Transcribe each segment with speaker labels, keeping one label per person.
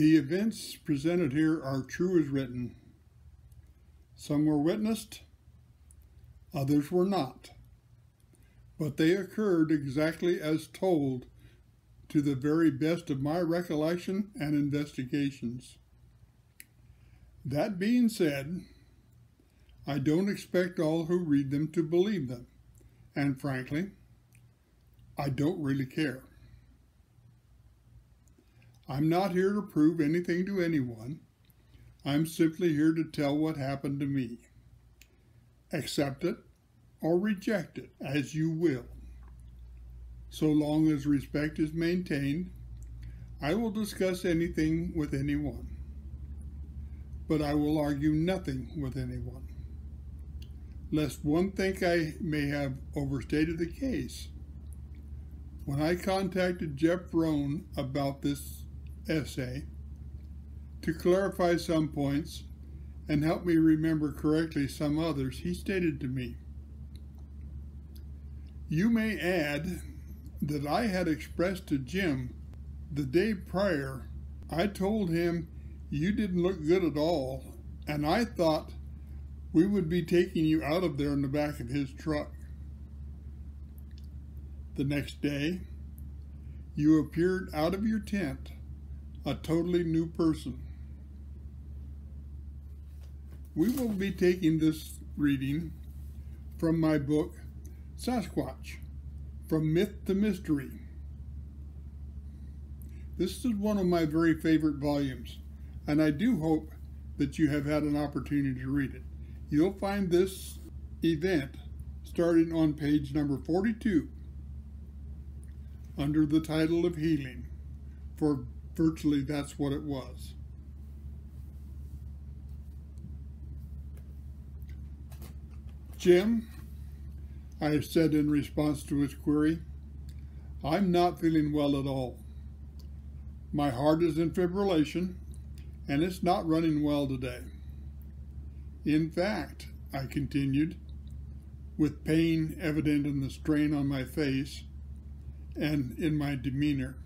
Speaker 1: The events presented here are true as written. Some were witnessed, others were not, but they occurred exactly as told to the very best of my recollection and investigations. That being said, I don't expect all who read them to believe them, and frankly, I don't really care. I'm not here to prove anything to anyone. I'm simply here to tell what happened to me. Accept it or reject it as you will. So long as respect is maintained, I will discuss anything with anyone, but I will argue nothing with anyone, lest one think I may have overstated the case. When I contacted Jeff Rohn about this essay to clarify some points and help me remember correctly some others, he stated to me, "You may add that I had expressed to Jim the day prior, I told him you didn't look good at all, and I thought we would be taking you out of there in the back of his truck. The next day, you appeared out of your tent, a totally new person." We will be taking this reading from my book, Sasquatch, From Myth to Mystery. This is one of my very favorite volumes, and I do hope that you have had an opportunity to read it. You'll find this event starting on page number 42 under the title of Healing, for virtually that's what it was. "Jim," I said in response to his query, "I'm not feeling well at all. My heart is in fibrillation, and it's not running well today. In fact," I continued, with pain evident in the strain on my face and in my demeanor,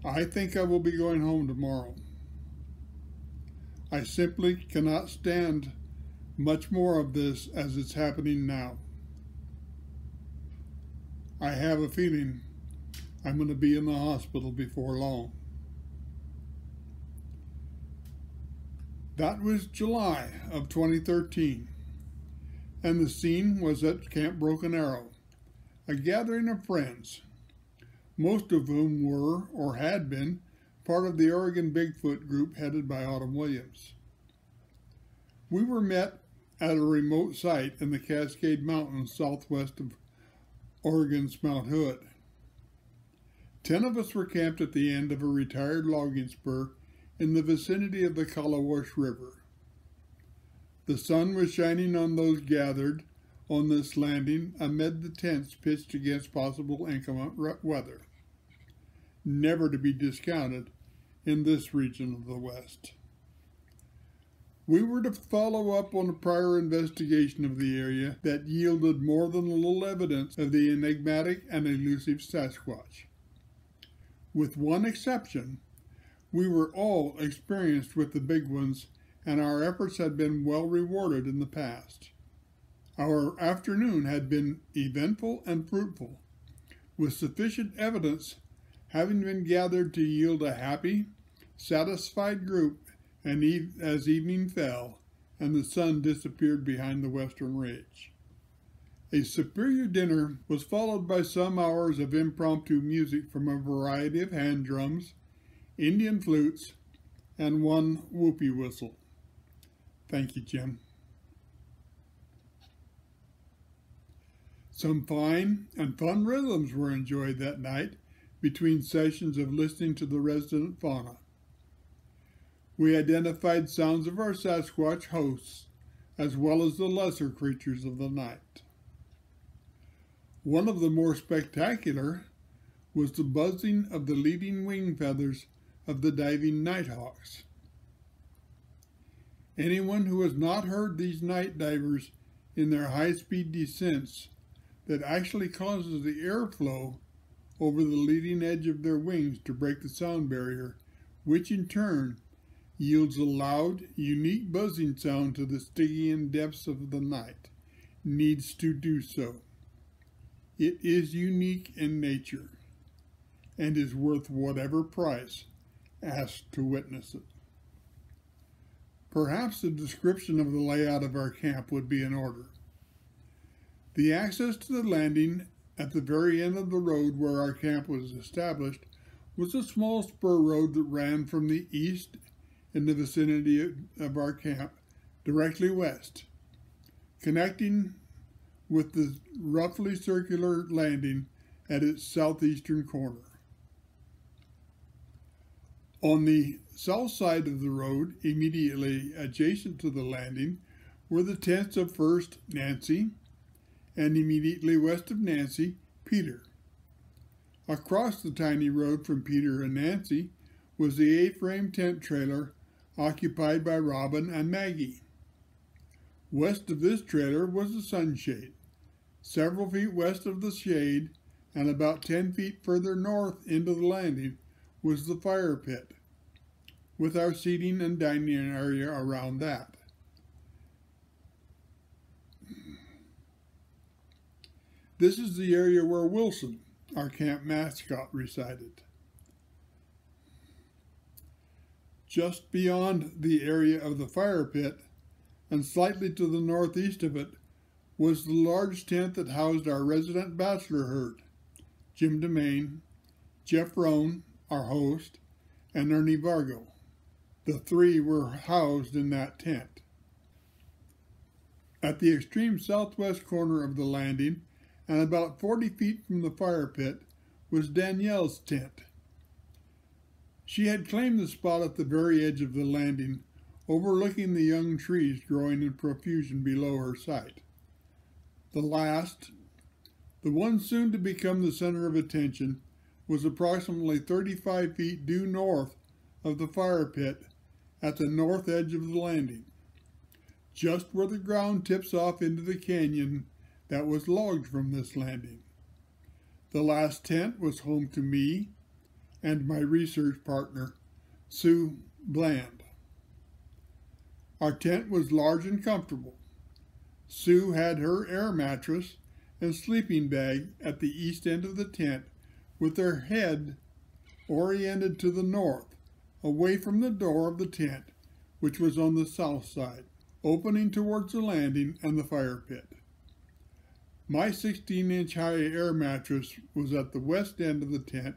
Speaker 1: "I think I will be going home tomorrow. I simply cannot stand much more of this as it's happening now. I have a feeling I'm going to be in the hospital before long." That was July of 2013, and the scene was at Camp Broken Arrow, a gathering of friends, most of whom were or had been part of the Oregon Bigfoot group headed by Autumn Williams. We were met at a remote site in the Cascade Mountains southwest of Oregon's Mount Hood. 10 of us were camped at the end of a retired logging spur in the vicinity of the Collawash River. The sun was shining on those gathered on this landing amid the tents pitched against possible inclement weather, never to be discounted in this region of the West. We were to follow up on a prior investigation of the area that yielded more than a little evidence of the enigmatic and elusive Sasquatch. With one exception, we were all experienced with the big ones, and our efforts had been well rewarded in the past. Our afternoon had been eventful and fruitful, with sufficient evidence having been gathered to yield a happy, satisfied group, and as evening fell and the sun disappeared behind the western ridge. A superior dinner was followed by some hours of impromptu music from a variety of hand drums, Indian flutes, and one whoopee whistle. Thank you, Jim. Some fine and fun rhythms were enjoyed that night between sessions of listening to the resident fauna. We identified sounds of our Sasquatch hosts, as well as the lesser creatures of the night. One of the more spectacular was the buzzing of the leading wing feathers of the diving nighthawks. Anyone who has not heard these night divers in their high-speed descents that actually causes the airflow over the leading edge of their wings to break the sound barrier which in turn yields a loud, unique buzzing sound to the Stygian depths of the night, needs to do so. It is unique in nature and is worth whatever price asked to witness it. Perhaps a description of the layout of our camp would be in order. The access to the landing at the very end of the road where our camp was established was a small spur road that ran from the east in the vicinity of our camp directly west, connecting with the roughly circular landing at its southeastern corner. On the south side of the road, immediately adjacent to the landing, were the tents of first Nancy, and immediately west of Nancy, Peter. Across the tiny road from Peter and Nancy was the A-frame tent trailer occupied by Robin and Maggie. West of this trailer was the sunshade. Several feet west of the shade, and about 10 feet further north into the landing, was the fire pit, with our seating and dining area around that. This is the area where Wilson, our camp mascot, resided. Just beyond the area of the fire pit, and slightly to the northeast of it, was the large tent that housed our resident bachelor herd, Jim DeMaine, Jeff Rohn, our host, and Ernie Vargo. The three were housed in that tent. At the extreme southwest corner of the landing, and about 40 feet from the fire pit, was Danielle's tent. She had claimed the spot at the very edge of the landing, overlooking the young trees growing in profusion below her site. The last, the one soon to become the center of attention, was approximately 35 feet due north of the fire pit at the north edge of the landing, just where the ground tips off into the canyon that was logged from this landing. The last tent was home to me and my research partner, Sue Bland. Our tent was large and comfortable. Sue had her air mattress and sleeping bag at the east end of the tent, with her head oriented to the north, away from the door of the tent, which was on the south side, opening towards the landing and the fire pit. My 16-inch high air mattress was at the west end of the tent,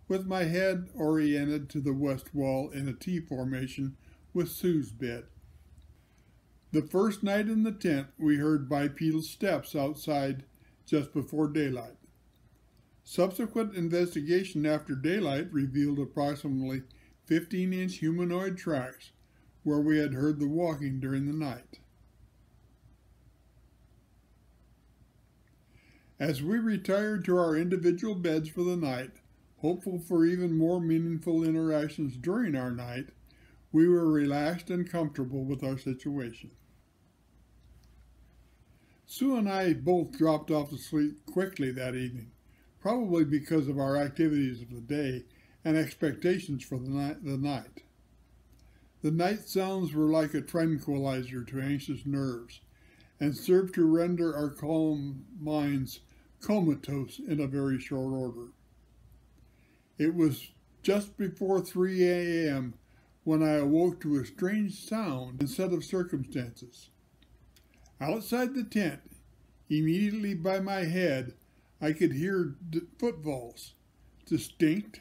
Speaker 1: with my head oriented to the west wall in a T formation with Sue's bed. The first night in the tent, we heard bipedal steps outside just before daylight. Subsequent investigation after daylight revealed approximately 15-inch humanoid tracks where we had heard the walking during the night. As we retired to our individual beds for the night, hopeful for even more meaningful interactions during our night, we were relaxed and comfortable with our situation. Sue and I both dropped off to sleep quickly that evening, probably because of our activities of the day and expectations for the night. The night sounds were like a tranquilizer to anxious nerves, and served to render our calm minds comatose in a very short order. It was just before 3 a.m. when I awoke to a strange sound and set of circumstances. Outside the tent, immediately by my head, I could hear footfalls, distinct,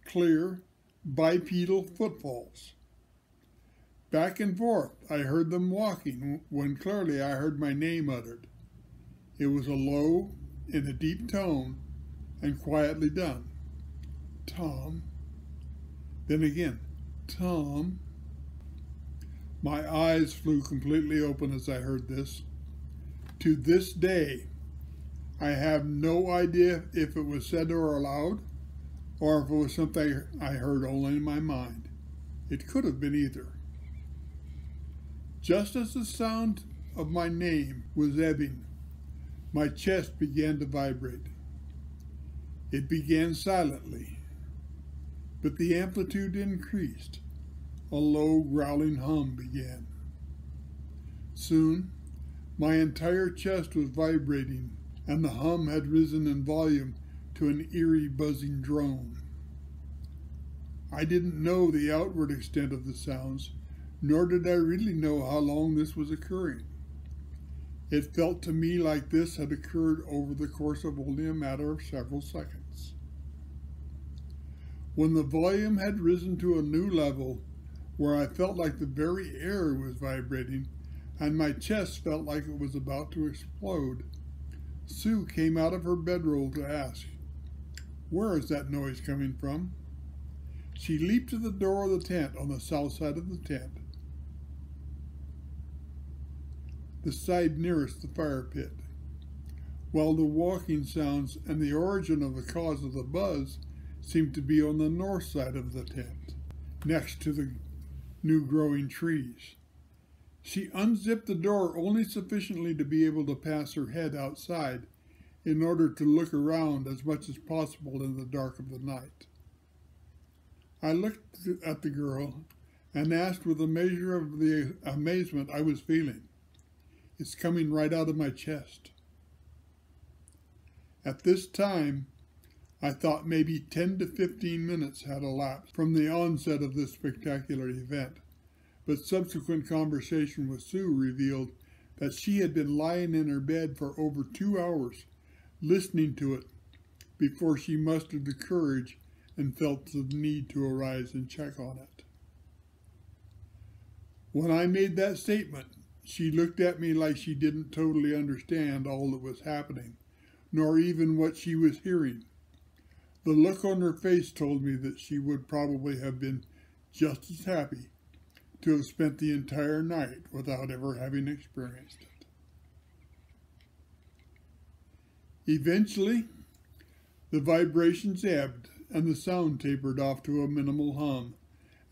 Speaker 1: clear, bipedal footfalls. Back and forth, I heard them walking, when clearly I heard my name uttered. It was a low, in a deep tone, and quietly done. Tom. Then again, Tom. My eyes flew completely open as I heard this. To this day, I have no idea if it was said or aloud, or if it was something I heard only in my mind. It could have been either. Just as the sound of my name was ebbing, my chest began to vibrate. It began silently. but the amplitude increased. A low, growling hum began. Soon, my entire chest was vibrating, and the hum had risen in volume to an eerie, buzzing drone. I didn't know the outward extent of the sounds, nor did I really know how long this was occurring. It felt to me like this had occurred over the course of only a matter of several seconds. When the volume had risen to a new level, where I felt like the very air was vibrating, and my chest felt like it was about to explode, Sue came out of her bedroll to ask, "Where is that noise coming from?" She leaped to the door of the tent on the south side of the tent, the side nearest the fire pit, while the walking sounds and the origin of the cause of the buzz seemed to be on the north side of the tent, next to the new growing trees. She unzipped the door only sufficiently to be able to pass her head outside in order to look around as much as possible in the dark of the night. I looked at the girl and asked with a measure of the amazement I was feeling, "It's coming right out of my chest." At this time, I thought maybe 10 to 15 minutes had elapsed from the onset of this spectacular event, but subsequent conversation with Sue revealed that she had been lying in her bed for over 2 hours, listening to it, before she mustered the courage and felt the need to arise and check on it. When I made that statement, she looked at me like she didn't totally understand all that was happening, nor even what she was hearing. The look on her face told me that she would probably have been just as happy to have spent the entire night without ever having experienced it. Eventually, the vibrations ebbed and the sound tapered off to a minimal hum,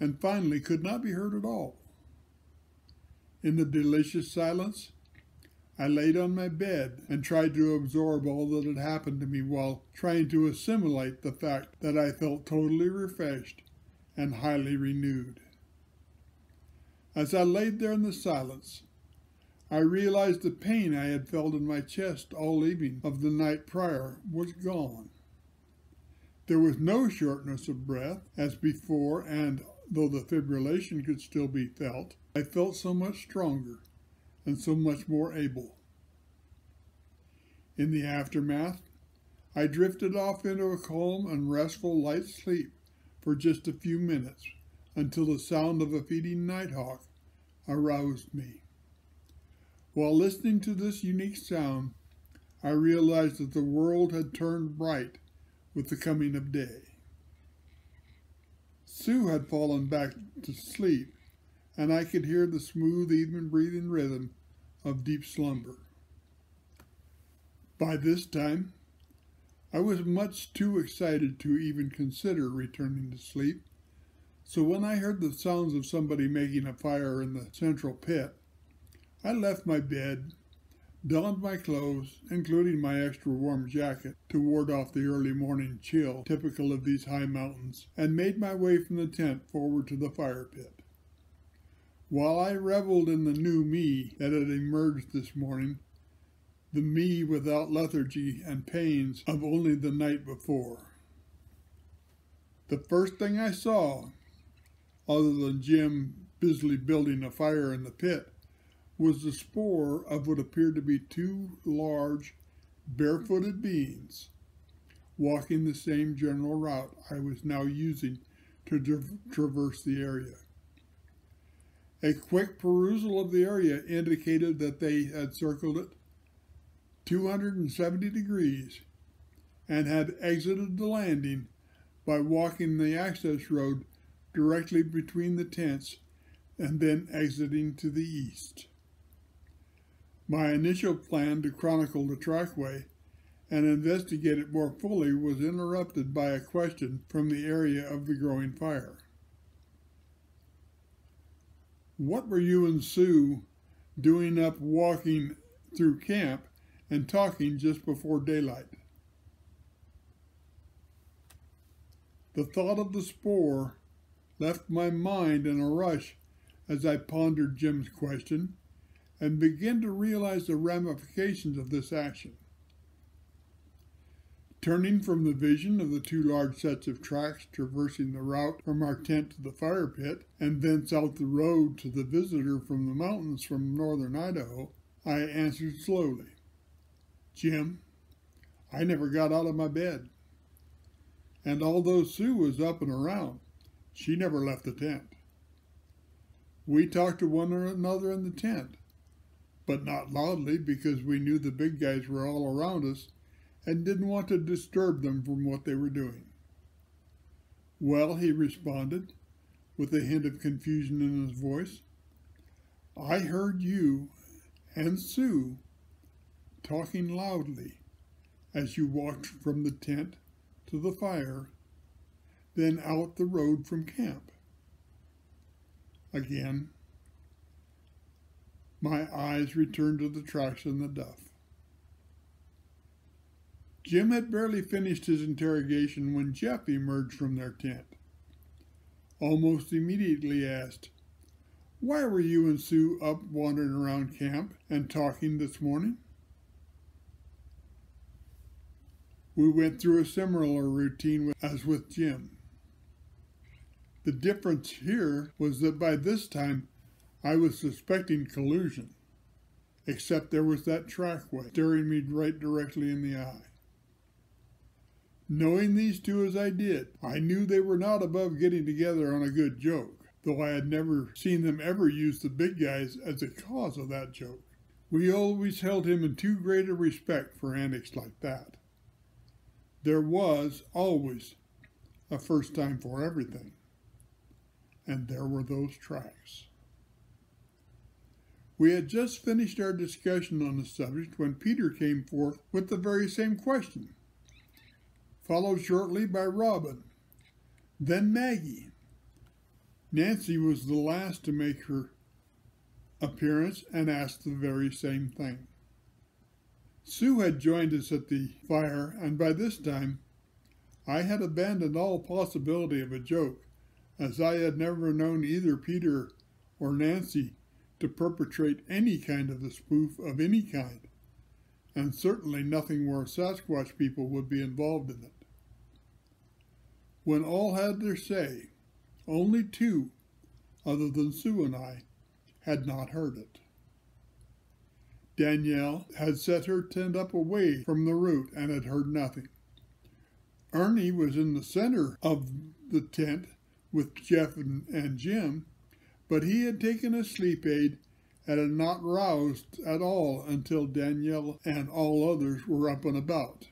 Speaker 1: and finally could not be heard at all. In the delicious silence, I laid on my bed and tried to absorb all that had happened to me while trying to assimilate the fact that I felt totally refreshed and highly renewed. As I laid there in the silence, I realized the pain I had felt in my chest all evening of the night prior was gone. There was no shortness of breath as before, and though the fibrillation could still be felt, I felt so much stronger and so much more able. In the aftermath, I drifted off into a calm and restful light sleep for just a few minutes until the sound of a feeding nighthawk aroused me. While listening to this unique sound, I realized that the world had turned bright with the coming of day. Sue had fallen back to sleep, and I could hear the smooth, even breathing rhythm of deep slumber. By this time, I was much too excited to even consider returning to sleep, so when I heard the sounds of somebody making a fire in the central pit, I left my bed, donned my clothes, including my extra warm jacket to ward off the early morning chill typical of these high mountains, and made my way from the tent forward to the fire pit. While I reveled in the new me that had emerged this morning, the me without lethargy and pains of only the night before, the first thing I saw, other than Jim busily building a fire in the pit, was the spoor of what appeared to be two large, barefooted beings walking the same general route I was now using to traverse the area. A quick perusal of the area indicated that they had circled it 270 degrees and had exited the landing by walking the access road directly between the tents and then exiting to the east. My initial plan to chronicle the trackway and investigate it more fully was interrupted by a question from the area of the growing fire. "What were you and Sue doing up walking through camp and talking just before daylight?" The thought of the spoor left my mind in a rush as I pondered Jim's question and began to realize the ramifications of this action. Turning from the vision of the two large sets of tracks traversing the route from our tent to the fire pit, and thence out the road to the visitor from the mountains from northern Idaho, I answered slowly, "Jim, I never got out of my bed. And although Sue was up and around, she never left the tent. We talked to one another in the tent, but not loudly because we knew the big guys were all around us and didn't want to disturb them from what they were doing." "Well," he responded, with a hint of confusion in his voice, "I heard you and Sue talking loudly as you walked from the tent to the fire, then out the road from camp." Again, my eyes returned to the tracks in the duff. Jim had barely finished his interrogation when Jeff emerged from their tent. Almost immediately asked, "Why were you and Sue up wandering around camp and talking this morning?" We went through a similar routine as with Jim. The difference here was that by this time I was suspecting collusion, except there was that trackway staring me right directly in the eye. Knowing these two as I did, I knew they were not above getting together on a good joke, though I had never seen them ever use the big guys as a cause of that joke. We always held him in too great a respect for antics like that. There was always a first time for everything, and there were those tracks. We had just finished our discussion on the subject when Peter came forth with the very same question, followed shortly by Robin, then Maggie. Nancy was the last to make her appearance and asked the very same thing. Sue had joined us at the fire, and by this time I had abandoned all possibility of a joke, as I had never known either Peter or Nancy to perpetrate any kind of a spoof of any kind, and certainly nothing where Sasquatch people would be involved in it. When all had their say, only two, other than Sue and I, had not heard it. Danielle had set her tent up away from the route and had heard nothing. Ernie was in the center of the tent with Jeff and Jim, but he had taken a sleep aid and had not roused at all until Danielle and all others were up and about.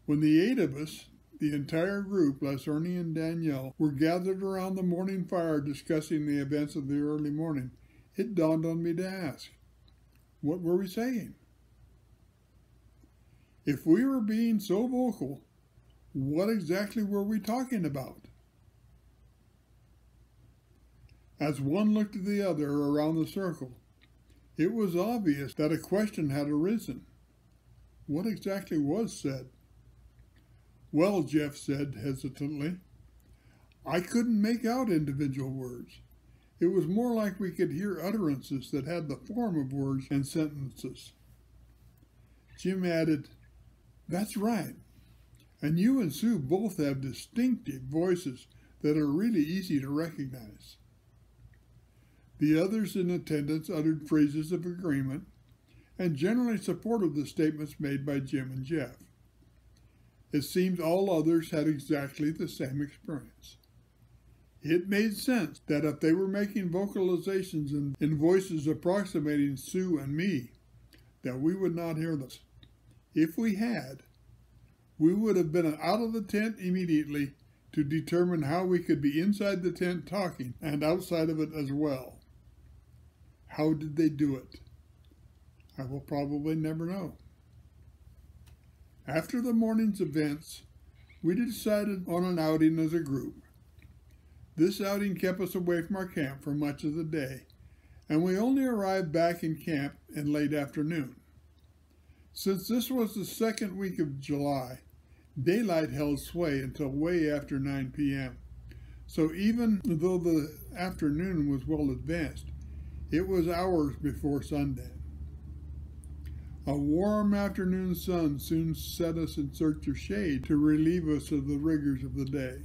Speaker 1: When the 8 of us, the entire group, less Ernie and Danielle, were gathered around the morning fire discussing the events of the early morning, it dawned on me to ask, what were we saying? If we were being so vocal, what exactly were we talking about? As one looked at the other around the circle, it was obvious that a question had arisen. What exactly was said? "Well," Jeff said hesitantly, "I couldn't make out individual words. It was more like we could hear utterances that had the form of words and sentences." Jim added, "That's right. And you and Sue both have distinctive voices that are really easy to recognize." The others in attendance uttered phrases of agreement and generally supported the statements made by Jim and Jeff. It seemed all others had exactly the same experience. It made sense that if they were making vocalizations in voices approximating Sue and me, that we would not hear them. If we had, we would have been out of the tent immediately to determine how we could be inside the tent talking and outside of it as well. How did they do it? I will probably never know. After the morning's events, we decided on an outing as a group. This outing kept us away from our camp for much of the day, and we only arrived back in camp in late afternoon. Since this was the second week of July, Daylight held sway until way after 9 p.m., so even though the afternoon was well advanced, it was hours before sundown. A warm afternoon sun soon set us in search of shade to relieve us of the rigors of the day.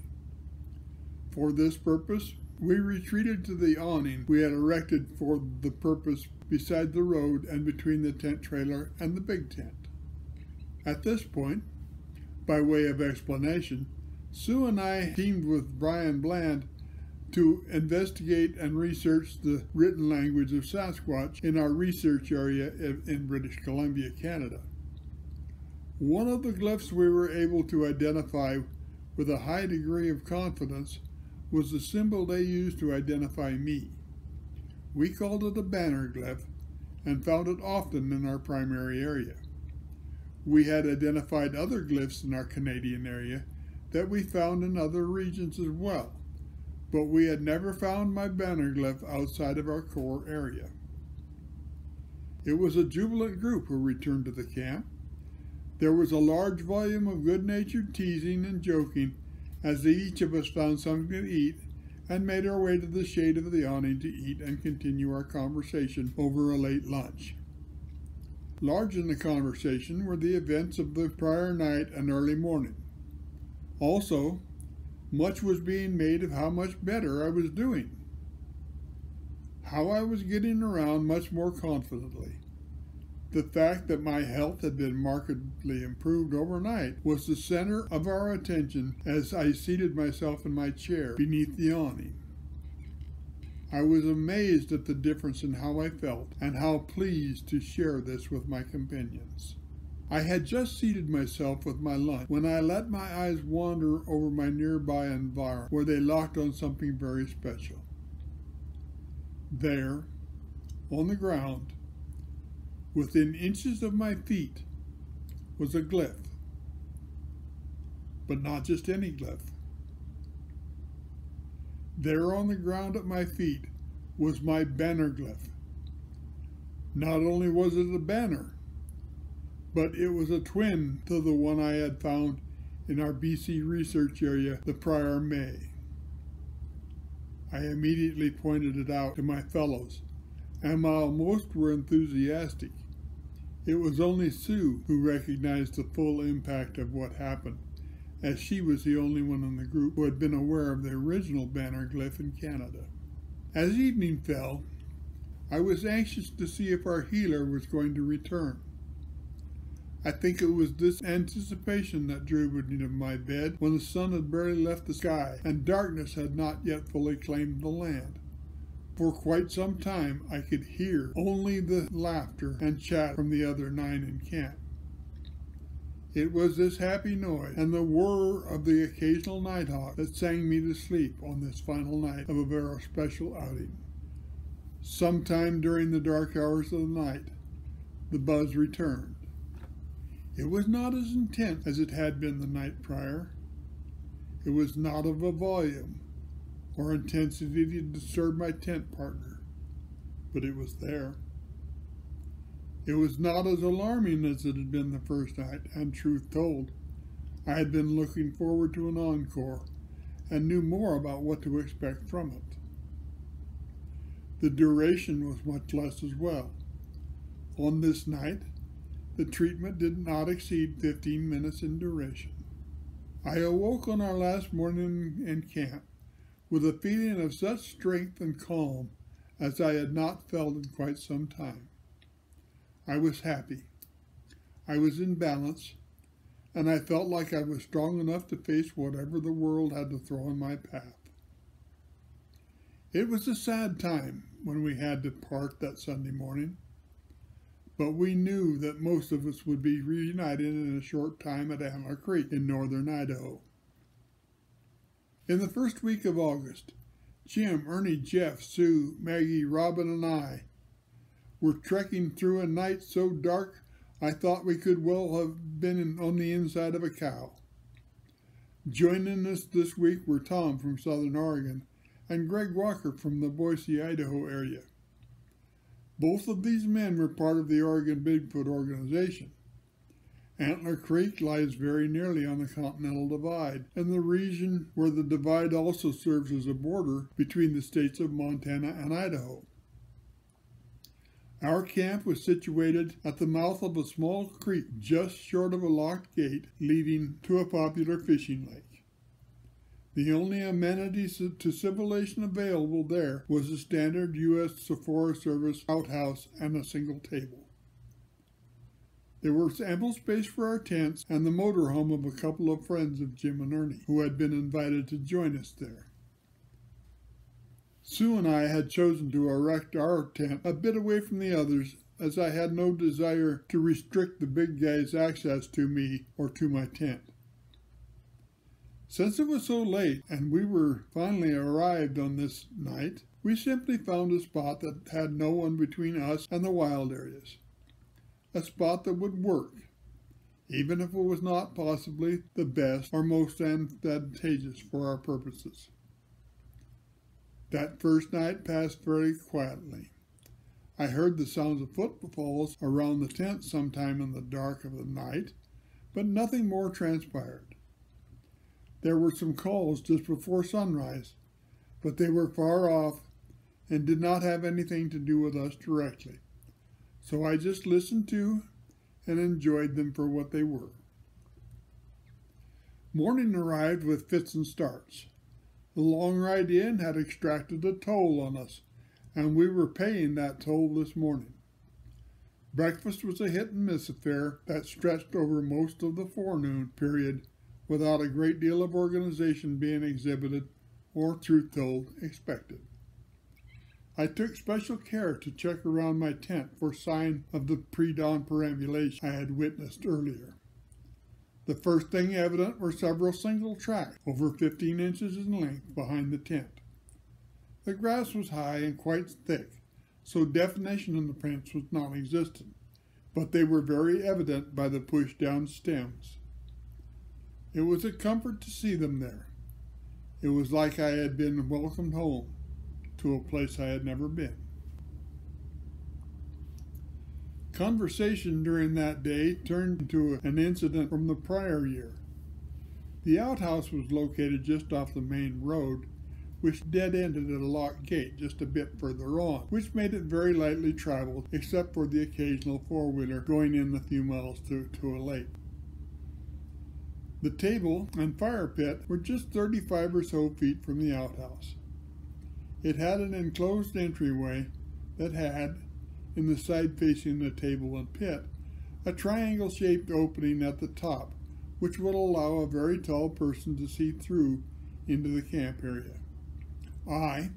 Speaker 1: For this purpose, we retreated to the awning we had erected for the purpose beside the road and between the tent trailer and the big tent. At this point, by way of explanation, Sue and I teamed with Brian Bland to investigate and research the written language of Sasquatch in our research area in British Columbia, Canada. One of the glyphs we were able to identify with a high degree of confidence was the symbol they used to identify me. We called it a banner glyph and found it often in our primary area. We had identified other glyphs in our Canadian area that we found in other regions as well, but we had never found my banner glyph outside of our core area. It was a jubilant group who returned to the camp. There was a large volume of good-natured teasing and joking as each of us found something to eat and made our way to the shade of the awning to eat and continue our conversation over a late lunch. Large in the conversation were the events of the prior night and early morning. Also, much was being made of how much better I was doing, how I was getting around much more confidently. The fact that my health had been markedly improved overnight was the center of our attention as I seated myself in my chair beneath the awning. I was amazed at the difference in how I felt and how pleased to share this with my companions. I had just seated myself with my lunch when I let my eyes wander over my nearby environment, where they locked on something very special. There, on the ground, within inches of my feet, was a glyph. But not just any glyph. There on the ground at my feet was my banner glyph. Not only was it a banner, but it was a twin to the one I had found in our BC research area the prior May. I immediately pointed it out to my fellows, and while most were enthusiastic, it was only Sue who recognized the full impact of what happened, as she was the only one in the group who had been aware of the original banner glyph in Canada. As evening fell, I was anxious to see if our healer was going to return. I think it was this anticipation that drew me to my bed when the sun had barely left the sky and darkness had not yet fully claimed the land. For quite some time I could hear only the laughter and chat from the other 9 in camp. It was this happy noise and the whir of the occasional nighthawk that sang me to sleep on this final night of a very special outing. Sometime during the dark hours of the night, the buzz returned. It was not as intense as it had been the night prior. It was not of a volume or intensity to disturb my tent partner, but it was there. It was not as alarming as it had been the first night, and truth told, I had been looking forward to an encore and knew more about what to expect from it. The duration was much less as well. On this night, the treatment did not exceed 15 minutes in duration. I awoke on our last morning in camp with a feeling of such strength and calm as I had not felt in quite some time. I was happy. I was in balance, and I felt like I was strong enough to face whatever the world had to throw in my path. It was a sad time when we had to part that Sunday morning, but we knew that most of us would be reunited in a short time at Antler Creek in northern Idaho. In the first week of August, Jim, Ernie, Jeff, Sue, Maggie, Robin, and I were trekking through a night so dark I thought we could well have been on the inside of a cow. Joining us this week were Tom from Southern Oregon and Greg Walker from the Boise, Idaho area. Both of these men were part of the Oregon Bigfoot organization, Antler Creek lies very nearly on the Continental Divide, and the region where the divide also serves as a border between the states of Montana and Idaho. Our camp was situated at the mouth of a small creek just short of a locked gate leading to a popular fishing lake. The only amenities to civilization available there was a standard U.S. Forest Service outhouse and a single table. There was ample space for our tents and the motorhome of a couple of friends of Jim and Ernie, who had been invited to join us there. Sue and I had chosen to erect our tent a bit away from the others, as I had no desire to restrict the big guy's access to me or to my tent. Since it was so late and we were finally arrived on this night, we simply found a spot that had no one between us and the wild areas. A spot that would work, even if it was not possibly the best or most advantageous for our purposes. That first night passed very quietly. I heard the sounds of footfalls around the tent sometime in the dark of the night, but nothing more transpired. There were some calls just before sunrise, but they were far off and did not have anything to do with us directly. So I just listened to and enjoyed them for what they were. Morning arrived with fits and starts. The long ride in had extracted a toll on us, and we were paying that toll this morning. Breakfast was a hit-and-miss affair that stretched over most of the forenoon period without a great deal of organization being exhibited or, truth told, expected. I took special care to check around my tent for sign of the pre-dawn perambulation I had witnessed earlier. The first thing evident were several single tracks over 15 inches in length behind the tent. The grass was high and quite thick, so definition in the prints was non-existent, but they were very evident by the pushed-down stems. It was a comfort to see them there. It was like I had been welcomed home to a place I had never been. Conversation during that day turned into an incident from the prior year. The outhouse was located just off the main road, which dead-ended at a locked gate just a bit further on, which made it very lightly traveled, except for the occasional four-wheeler going in the few miles to a lake. The table and fire pit were just 35 or so feet from the outhouse. It had an enclosed entryway that had, in the side facing the table and pit, a triangle-shaped opening at the top, which would allow a very tall person to see through into the camp area. I,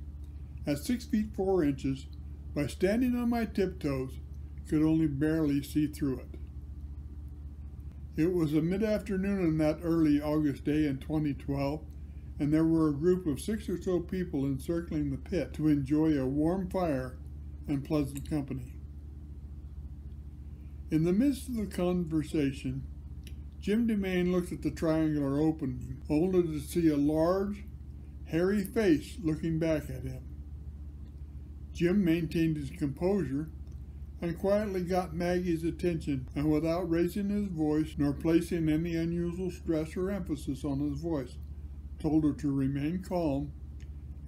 Speaker 1: at 6 feet 4 inches, by standing on my tiptoes, could only barely see through it. It was a mid-afternoon on that early August day in 2012, and there were a group of 6 or so people encircling the pit to enjoy a warm fire and pleasant company. In the midst of the conversation, Jim DeMaine looked at the triangular opening, only to see a large, hairy face looking back at him. Jim maintained his composure and quietly got Maggie's attention, and without raising his voice nor placing any unusual stress or emphasis on his voice, told her to remain calm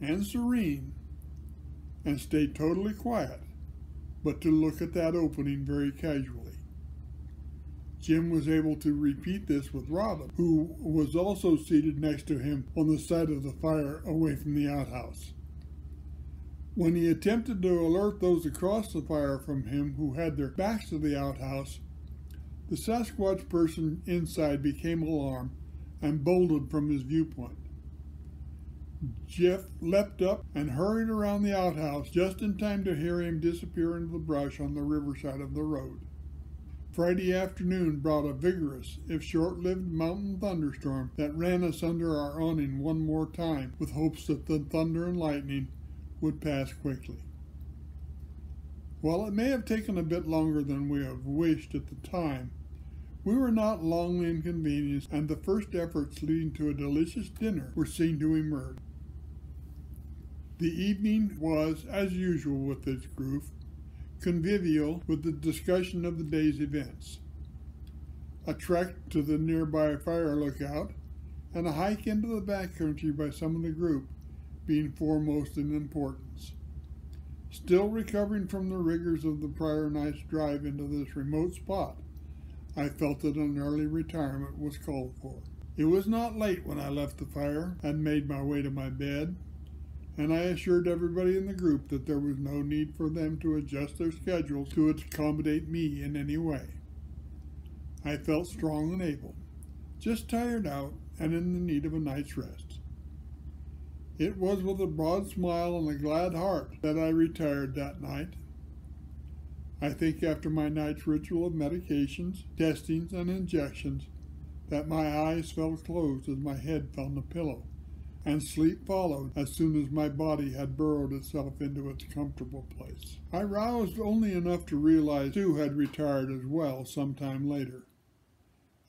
Speaker 1: and serene and stay totally quiet, but to look at that opening very casually. Jim was able to repeat this with Robin, who was also seated next to him on the side of the fire away from the outhouse. When he attempted to alert those across the fire from him who had their backs to the outhouse, the Sasquatch person inside became alarmed and bolted from his viewpoint. Jeff leapt up and hurried around the outhouse just in time to hear him disappear into the brush on the riverside of the road. Friday afternoon brought a vigorous, if short-lived, mountain thunderstorm that ran us under our awning one more time, with hopes that the thunder and lightning would pass quickly. While it may have taken a bit longer than we have wished at the time, we were not long inconvenienced, and the first efforts leading to a delicious dinner were seen to emerge. The evening was, as usual with this group, convivial with the discussion of the day's events. a trek to the nearby fire lookout, and a hike into the backcountry by some of the group being foremost in importance. Still recovering from the rigors of the prior night's drive into this remote spot, I felt that an early retirement was called for. It was not late when I left the fire and made my way to my bed, and I assured everybody in the group that there was no need for them to adjust their schedules to accommodate me in any way. I felt strong and able, just tired out and in the need of a night's rest. It was with a broad smile and a glad heart that I retired that night. I think after my night's ritual of medications, testings, and injections, that my eyes felt closed as my head found the pillow, and sleep followed as soon as my body had burrowed itself into its comfortable place. I roused only enough to realize Sue had retired as well some time later.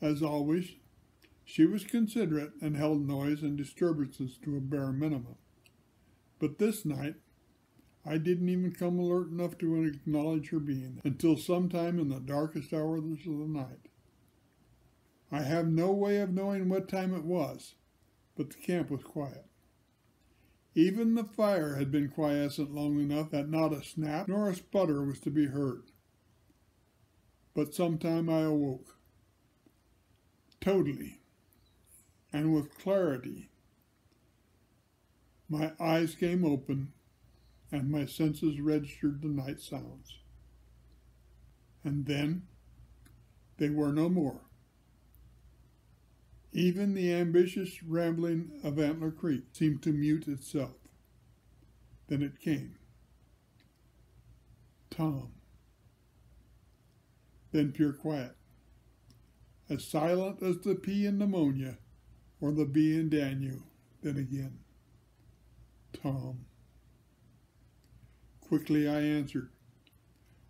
Speaker 1: As always, she was considerate and held noise and disturbances to a bare minimum. But this night, I didn't even come alert enough to acknowledge her being there until sometime in the darkest hours of the night. I have no way of knowing what time it was, but the camp was quiet. Even the fire had been quiescent long enough that not a snap nor a sputter was to be heard. But sometime I awoke, totally, and with clarity. My eyes came open, and my senses registered the night sounds. And then they were no more. Even the ambitious rambling of Antler Creek seemed to mute itself. Then it came. Tom. Then pure quiet. As silent as the P in pneumonia or the B in Daniel. Then again. Tom. Quickly I answered,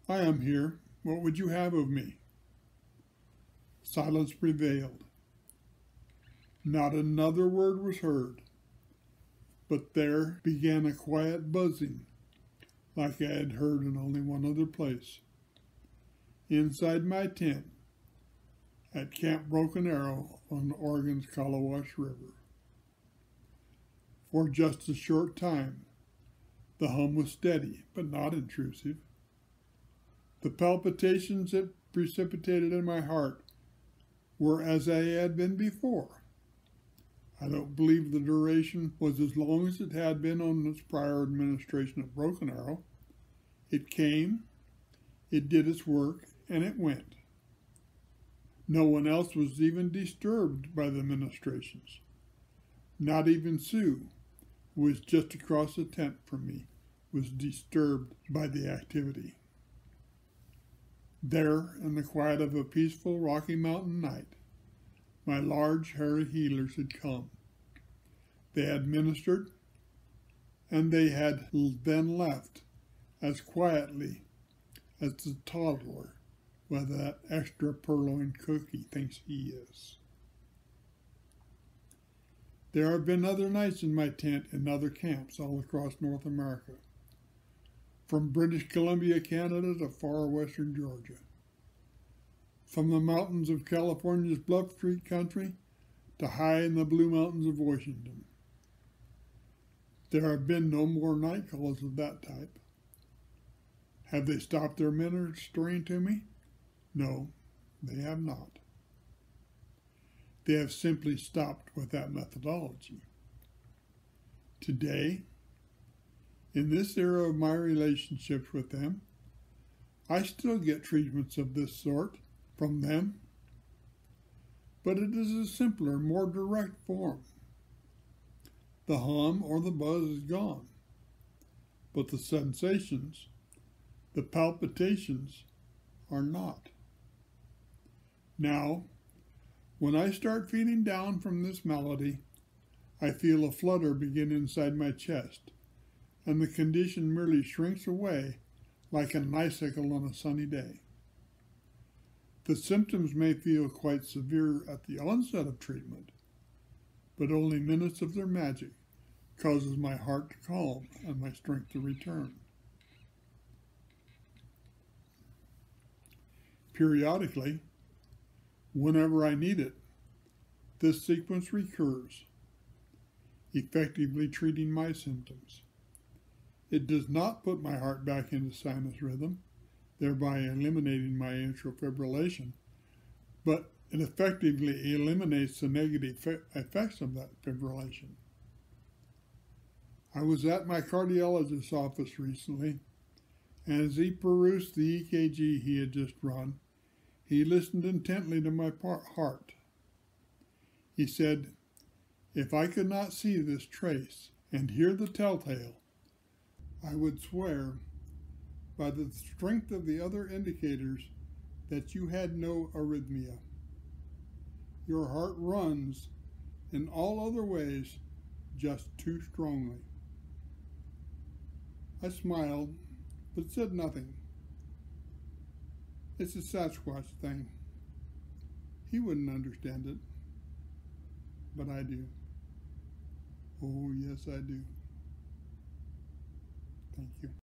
Speaker 1: I am here. What would you have of me? Silence prevailed. Not another word was heard, but there began a quiet buzzing, like I had heard in only one other place. Inside my tent, at Camp Broken Arrow on Oregon's Collawash River. For just a short time, the hum was steady, but not intrusive. The palpitations it precipitated in my heart were as they had been before. I don't believe the duration was as long as it had been on its prior administration of Broken Arrow. It came, it did its work, and it went. No one else was even disturbed by the ministrations. Not even Sue, who was just across the tent from me, was disturbed by the activity. There, in the quiet of a peaceful Rocky Mountain night, my large, hairy healers had come. They had ministered, and they had then left as quietly as the toddler with that extra purloined cookie thinks he is. There have been other nights in my tent in other camps all across North America, from British Columbia, Canada to far western Georgia. From the mountains of California's Bluff Creek country to high in the Blue Mountains of Washington. There have been no more night calls of that type. Have they stopped their ministering to me? No, they have not. They have simply stopped with that methodology. Today, in this era of my relationships with them, I still get treatments of this sort from them, but it is a simpler, more direct form. The hum or the buzz is gone, but the sensations, the palpitations, are not. Now, when I start feeling down from this malady, I feel a flutter begin inside my chest, and the condition merely shrinks away like an icicle on a sunny day. The symptoms may feel quite severe at the onset of treatment, but only minutes of their magic causes my heart to calm and my strength to return. Periodically, whenever I need it. This sequence recurs, effectively treating my symptoms. It does not put my heart back into sinus rhythm, thereby eliminating my atrial fibrillation, but it effectively eliminates the negative effects of that fibrillation. I was at my cardiologist's office recently, and as he perused the EKG he had just run, he listened intently to my heart. He said, "If I could not see this trace and hear the telltale, I would swear by the strength of the other indicators that you had no arrhythmia. Your heart runs in all other ways just too strongly." I smiled, but said nothing. It's a Sasquatch thing. He wouldn't understand it, but I do. Oh, yes, I do. Thank you.